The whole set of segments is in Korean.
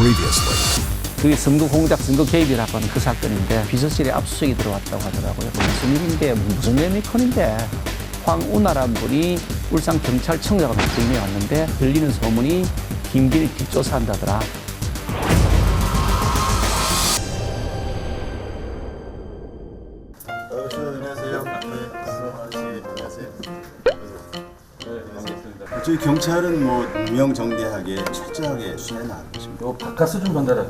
Previously. 그게 선거 공작, 선거 개입이라고 하는 그 사건인데 비서실에 압수수색이 들어왔다고 하더라고요. 무슨 일인데, 무슨 레미컨인데. 황운하라는 분이 울산경찰청장으로 부임해 왔는데 들리는 소문이 김길이 뒷조사한다더라. 안녕하세요. 저희 경찰은 뭐 무형정대하게 철저하게 수사해 나가는 것입니다. 바카스 좀 전달해.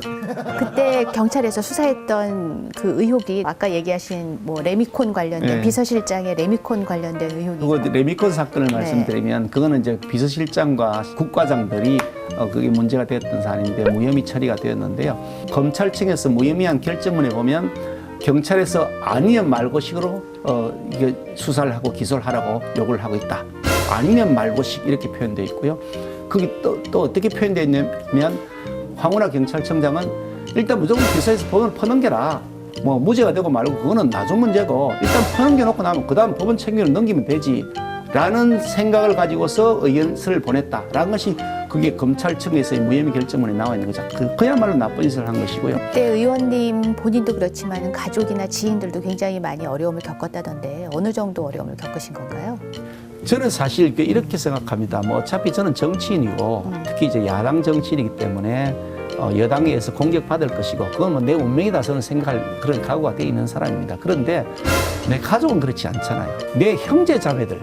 그때 경찰에서 수사했던 그 의혹이 아까 얘기하신 뭐 레미콘 관련된 네. 비서실장의 레미콘 관련된 의혹이 그거 레미콘 사건을 말씀드리면 그거는 이제 비서실장과 국과장들이 그게 문제가 됐던 사안인데 무혐의 처리가 되었는데요. 검찰청에서 무혐의한 결정문에 보면 경찰에서 아니면 말고식으로 이게 수사를 하고 기소를 하라고 요구를 하고 있다. 아니면 말고식 이렇게 표현되어 있고요. 그게 또 어떻게 표현되어 있냐면 황운하 경찰청장은 일단 무조건 기소해서 법원을 퍼넘겨라. 뭐 무죄가 되고 말고 그거는 나중 문제고 일단 퍼넘겨놓고 나면 그 다음 법원 책임을 넘기면 되지. 라는 생각을 가지고서 의견서를 보냈다라는 것이 그게 검찰청에서의 무혐의 결정문에 나와 있는 거죠. 그야말로 나쁜 짓을 한 것이고요. 그때 의원님 본인도 그렇지만 가족이나 지인들도 굉장히 많이 어려움을 겪었다던데 어느 정도 어려움을 겪으신 건가요? 저는 사실 이렇게 생각합니다. 뭐 어차피 저는 정치인이고 특히 이제 야당 정치인이기 때문에 여당에 의해서 공격받을 것이고 그건 뭐 내 운명이다 저는 생각할 그런 각오가 돼 있는 사람입니다. 그런데 내 가족은 그렇지 않잖아요. 내 형제 자매들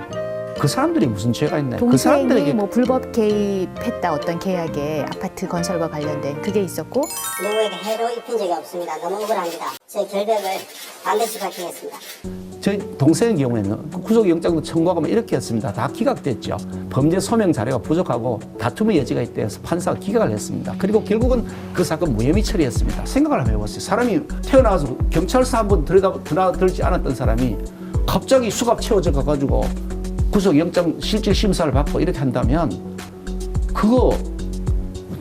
그 사람들이 무슨 죄가 있나요? 그 동생이 사람들에게 뭐 불법 개입했다 어떤 계약에 아파트 건설과 관련된 그게 있었고 누구에게 해로 입힌 적이 없습니다. 너무 억울합니다. 제 결백을 반드시 밝히겠습니다. 저희 동생의 경우에는 구속영장도 청구하고 이렇게 했습니다. 다 기각됐죠. 범죄 소명 자료가 부족하고 다툼의 여지가 있대서 판사가 기각을 했습니다. 그리고 결국은 그 사건 무혐의 처리했습니다. 생각을 한번 해보세요. 사람이 태어나서 경찰서 한번 드나들지 않았던 사람이 갑자기 수갑 채워져 가가지고 구속영장 실질 심사를 받고 이렇게 한다면 그거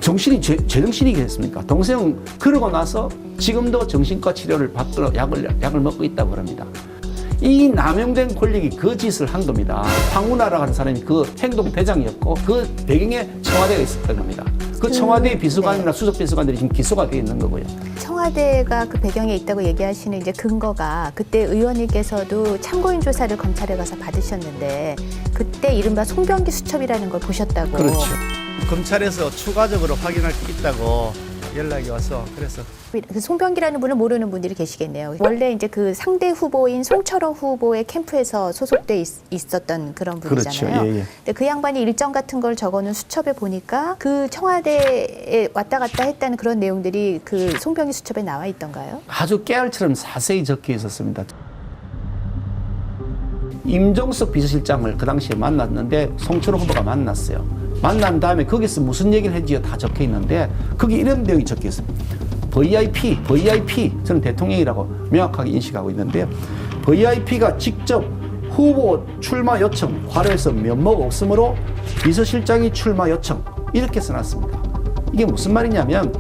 정신이 제정신이겠습니까? 동생은 그러고 나서 지금도 정신과 치료를 받도록 약을 먹고 있다고 합니다. 이 남용된 권력이 그 짓을 한 겁니다. 황운하라고 하는 사람이 그 행동 대장이었고 그 배경에 청와대가 있었던 겁니다. 그 청와대 비서관이나 수석 비서관들이 지금 기소가 되어 있는 거고요. 청와대가 그 배경에 있다고 얘기하시는 이제 근거가 그때 의원님께서도 참고인 조사를 검찰에 가서 받으셨는데 그때 이른바 송병기 수첩이라는 걸 보셨다고. 그렇죠. 검찰에서 추가적으로 확인할 게 있다고 연락이 와서 그래서 그 송병기라는 분을 모르는 분들이 계시겠네요. 원래 이제 그 상대 후보인 송철호 후보의 캠프에서 소속돼 있었던 그런 분이잖아요. 그렇죠. 예. 근데 그 양반이 일정 같은 걸 적어놓은 수첩에 보니까 그 청와대에 왔다 갔다 했다는 그런 내용들이 그 송병기 수첩에 나와 있던가요? 아주 깨알처럼 자세히 적혀 있었습니다. 임종석 비서실장을 그 당시에 만났는데 송철호 후보가 만났어요. 만난 다음에 거기서 무슨 얘기를 했는지가 다 적혀 있는데 거기 이런 내용이 적혀 있습니다. VIP, 저는 대통령이라고 명확하게 인식하고 있는데 VIP가 직접 후보 출마 요청, 화로에서 면목 없음으로 비서실장이 출마 요청 이렇게 써놨습니다. 이게 무슨 말이냐면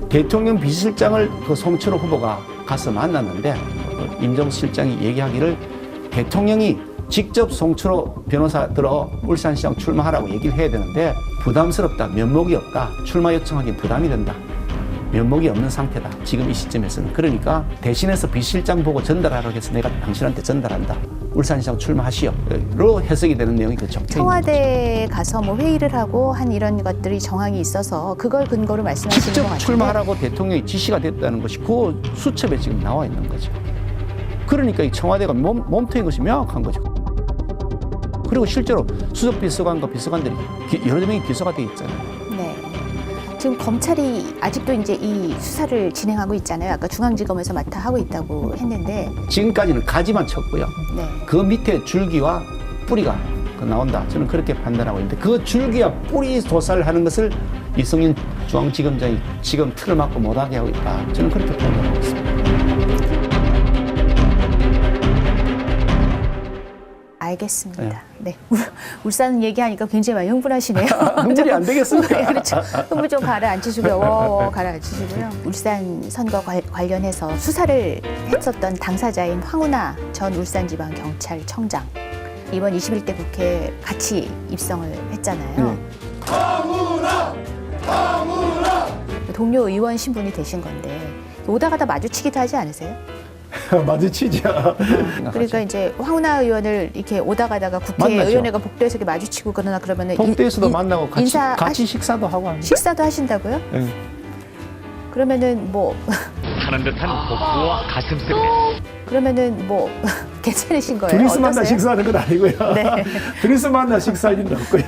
대통령 비서실장을 그 송철호 후보가 가서 만났는데 임종석 실장이 얘기하기를 대통령이 직접 송철호 변호사 들어 울산시장 출마하라고 얘기를 해야 되는데 부담스럽다, 면목이 없다, 출마 요청하기 부담이 된다. 면목이 없는 상태다. 지금 이 시점에서는. 그러니까 대신해서 비실장 보고 전달하라고 해서 내가 당신한테 전달한다. 울산시장 출마하시오. 로 해석이 되는 내용이 그 적혀 있는 거죠. 청와대에 가서 뭐 회의를 하고 한 이런 것들이 정황이 있어서 그걸 근거로 말씀하시는 것 직접 같은데 출마하라고 대통령이 지시가 됐다는 것이 그 수첩에 지금 나와 있는 거죠. 그러니까 이 청와대가 몸통인 것이 명확한 거죠. 그리고 실제로 수석 비서관과 비서관들이 여러 명이 기소가 돼 있잖아요. 네. 지금 검찰이 아직도 이제 이 수사를 진행하고 있잖아요. 아까 중앙지검에서 맡아 하고 있다고 했는데. 지금까지는 가지만 쳤고요. 네. 그 밑에 줄기와 뿌리가 나온다. 저는 그렇게 판단하고 있는데 그 줄기와 뿌리 조사를 하는 것을 이성윤 중앙지검장이 지금 틀을 막고 못하게 하고 있다. 저는 그렇게 판단하고 있습니다. 알겠습니다. 네. 울산 얘기하니까 굉장히 많이 흥분하시네요. 흥분이 안 되겠습니까? 네, 그렇죠. 흥분 좀 가라앉히시고요. 가라앉히시고요. 울산 선거 관련해서 수사를 했었던 당사자인 황운하 전 울산지방경찰청장. 이번 21대 국회에 같이 입성을 했잖아요. 황운하! 동료 의원 신분이 되신 건데 오다 가다 마주치기도 하지 않으세요? 마주치죠. 그러니까 이제 황운하 의원을 이렇게 오다 가다가 만났죠. 국회의원회가 복도에서 이렇게 마주치고 그러면은 복도에서도 만나고 같이 인사 식사도 하고 합니다. 식사도 하신다고요? 예. 그러면은 뭐 하는 듯한 복부와 가슴속에 그러면은 뭐 괜찮으신 거예요? 둘이서 만나 어떠세요? 식사하는 건 아니고요. 네. 둘이서 만나 식사할 일은 없고요.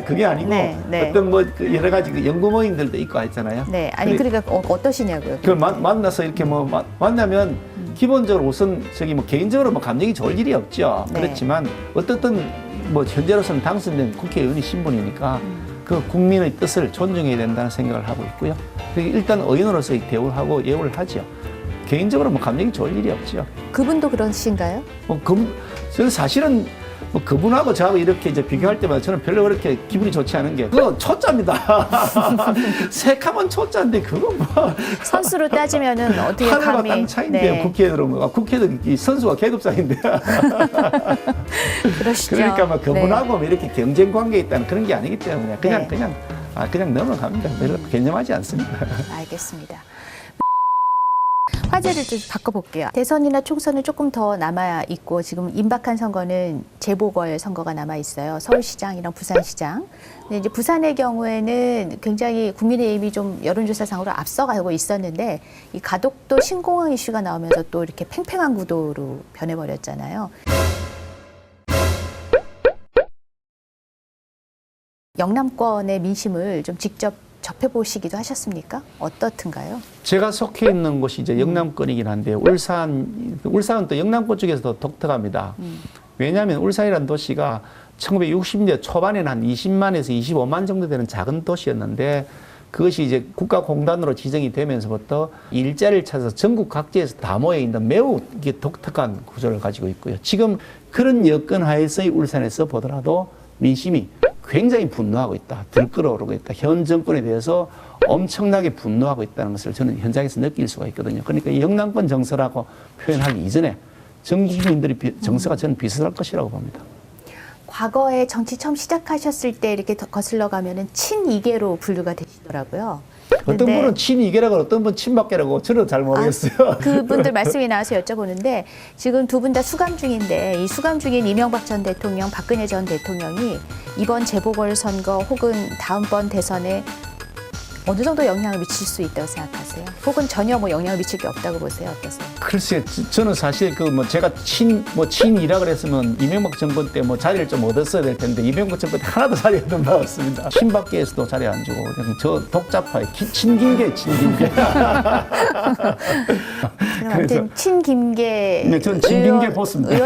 그게 아니고 네. 어떤 뭐 여러 가지 그 연구 모임들도 있고 있잖아요. 네, 아니 그러니까 어떠시냐고요? 그 만나서 이렇게 뭐 만나면 기본적으로 우선 저기 뭐 개인적으로 뭐 감정이 좋을 일이 없죠. 네. 그렇지만 어떻든 뭐 현재로서는 당선된 국회의원이 신분이니까 그 국민의 뜻을 존중해야 된다는 생각을 하고 있고요. 일단 의원으로서의 대우를 하고 예우를 하죠. 개인적으로 뭐 감정이 좋을 일이 없죠. 그분도 그러신가요? 저는 사실은 뭐 그분하고 저하고 이렇게 이제 비교할 때마다 저는 별로 그렇게 기분이 좋지 않은 게 그거 초짜입니다. 새카만 초짜인데 그거 뭐 선수로 따지면은 어떻게 하늘과 감히 땅 차이인데요. 네. 국회의원은 국회의원 이 선수가 계급상인데 그러시죠. 그러니까 뭐 그분하고 네. 이렇게 경쟁 관계에 있다는 그런 게 아니기 때문에 그냥 네. 그냥 넘어갑니다. 별로 개념하지 않습니다. 알겠습니다. 화제를 좀 바꿔볼게요. 대선이나 총선은 조금 더 남아 있고 지금 임박한 선거는 재보궐 선거가 남아 있어요. 서울시장이랑 부산시장. 근데 이제 부산의 경우에는 굉장히 국민의힘이 좀 여론조사상으로 앞서가고 있었는데 이 가덕도 신공항 이슈가 나오면서 또 이렇게 팽팽한 구도로 변해버렸잖아요. 영남권의 민심을 좀 직접 접해보시기도 하셨습니까? 어떻든가요? 제가 속해 있는 곳이 이제 영남권이긴 한데 울산은 또 영남권 쪽에서도 독특합니다. 왜냐하면 울산이라는 도시가 1960년대 초반에는 한 20만에서 25만 정도 되는 작은 도시였는데 그것이 이제 국가공단으로 지정이 되면서부터 일자리를 찾아서 전국 각지에서 다 모여 있는 매우 이게 독특한 구조를 가지고 있고요. 지금 그런 여건 하에서의 울산에서 보더라도 민심이 굉장히 분노하고 있다. 들끓어오르고 있다. 현 정권에 대해서 엄청나게 분노하고 있다는 것을 저는 현장에서 느낄 수가 있거든요. 그러니까 영남권 정서라고 표현하기 이전에 전 국민들이 정서가 저는 비슷할 것이라고 봅니다. 과거에 정치 처음 시작하셨을 때 이렇게 거슬러 가면은 친이계로 분류가 되시더라고요. 어떤 분은 친이계라고 어떤 분은 친박계라고 저는 잘 모르겠어요. 그분들 말씀이 나와서 여쭤보는데 지금 두 분 다 수감 중인데 이 수감 중인 이명박 전 대통령, 박근혜 전 대통령이 이번 재보궐선거 혹은 다음번 대선에 어느 정도 영향을 미칠 수 있다고 생각하세요? 혹은 전혀 뭐 영향을 미칠 게 없다고 보세요? 어떠세요? 글쎄, 저는 사실 그 뭐 제가 친이라 그랬으면 이명박 정권 때 뭐 자리를 좀 얻었어야 될 텐데 이명박 정권 때 하나도 자리 얻은 바 없습니다. 친박계에서도 자리 안 주고 그냥 저 독자파의 친김계. 그럼 아무튼 친김계 네, 저는 친김계 보수입니다.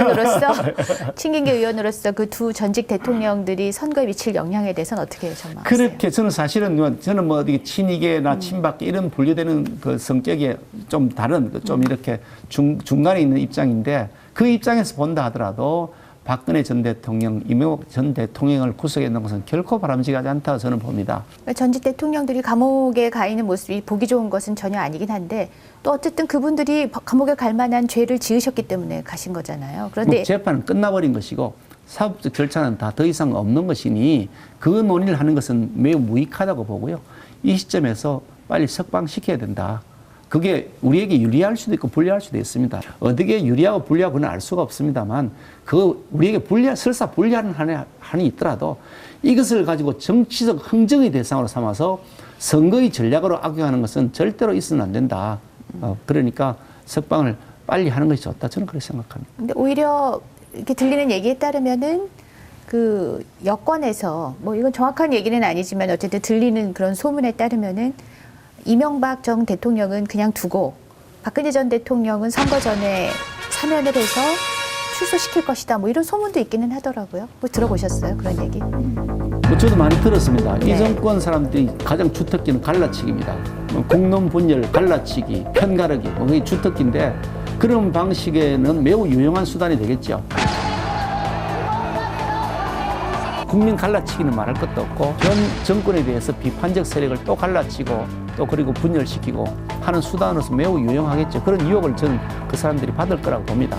친김계 의원으로서 그 두 전직 대통령들이 선거에 미칠 영향에 대해서는 어떻게 전망하세요? 그렇게 저는 사실은 저는 뭐 어디 친이계나 친박계 이런 분류되는 그 성격이 좀 다른 좀 이렇게 중간에 있는 입장인데 그 입장에서 본다 하더라도 박근혜 전 대통령, 이명박 전 대통령을 구속했는 것은 결코 바람직하지 않다고 저는 봅니다. 전직 대통령들이 감옥에 가 있는 모습이 보기 좋은 것은 전혀 아니긴 한데 또 어쨌든 그분들이 감옥에 갈 만한 죄를 지으셨기 때문에 가신 거잖아요. 그런데 뭐 재판은 끝나버린 것이고 사법적 절차는 다 더 이상 없는 것이니 그 논의를 하는 것은 매우 무익하다고 보고요. 이 시점에서 빨리 석방시켜야 된다. 그게 우리에게 유리할 수도 있고 불리할 수도 있습니다. 어떻게 유리하고 불리하고는 알 수가 없습니다만 그 우리에게 설사 불리한 한이 있더라도 이것을 가지고 정치적 흥정의 대상으로 삼아서 선거의 전략으로 악용하는 것은 절대로 있어는 안 된다. 그러니까 석방을 빨리 하는 것이 좋다. 저는 그렇게 생각합니다. 근데 오히려 이렇게 들리는 얘기에 따르면은 그 여권에서 뭐 이건 정확한 얘기는 아니지만 어쨌든 들리는 그런 소문에 따르면은 이명박 전 대통령은 그냥 두고 박근혜 전 대통령은 선거 전에 사면을 해서 출소시킬 것이다. 뭐 이런 소문도 있기는 하더라고요. 뭐 들어보셨어요? 그런 얘기? 뭐 저도 많이 들었습니다. 네. 이 정권 사람들이 가장 주특기는 갈라치기입니다. 국론 분열, 갈라치기, 편가르기, 뭐 그게 주특기인데 그런 방식에는 매우 유용한 수단이 되겠죠. 국민 갈라치기는 말할 것도 없고 현 정권에 대해서 비판적 세력을 또 갈라치고 또 그리고 분열시키고 하는 수단으로서 매우 유용하겠죠. 그런 유혹을 저는 그 사람들이 받을 거라고 봅니다.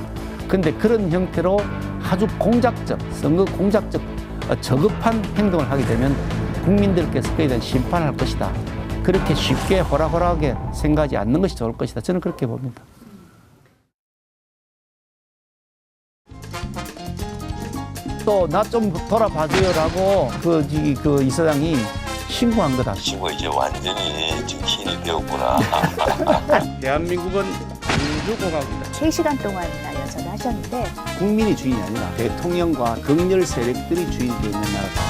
그런데 그런 형태로 아주 공작적, 선거 공작적 저급한 행동을 하게 되면 국민들께서 그에 대한 심판을 할 것이다. 그렇게 쉽게 호락호락하게 생각하지 않는 것이 좋을 것이다. 저는 그렇게 봅니다. 또 나 좀 돌아봐줘요라고 그 이사장이 신고한 거다. 친구 이제 완전히 지금 힘이 되었구나. 대한민국은 민주공화국이다. 3시간 동안이나 연설을 하셨는데 국민이 주인이 아니라 대통령과 극렬 세력들이 주인이 되어 있는 나라다.